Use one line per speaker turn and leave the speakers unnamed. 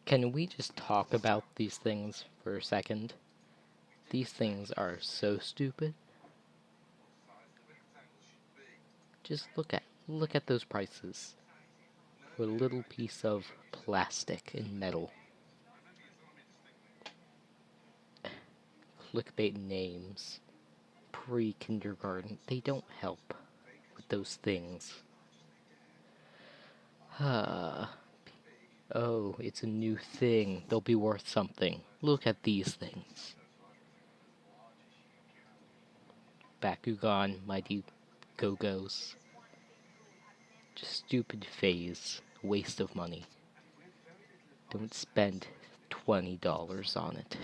Can we just talk about these things for a second? These things are so stupid. Just look at those prices for a little piece of plastic and metal. Clickbait names, pre-kindergarten, they don't help with those things. Oh, it's a new thing. They'll be worth something. Look at these things. Bakugan, Mighty Go-Go's. Just stupid phase. Waste of money. Don't spend $20 on it.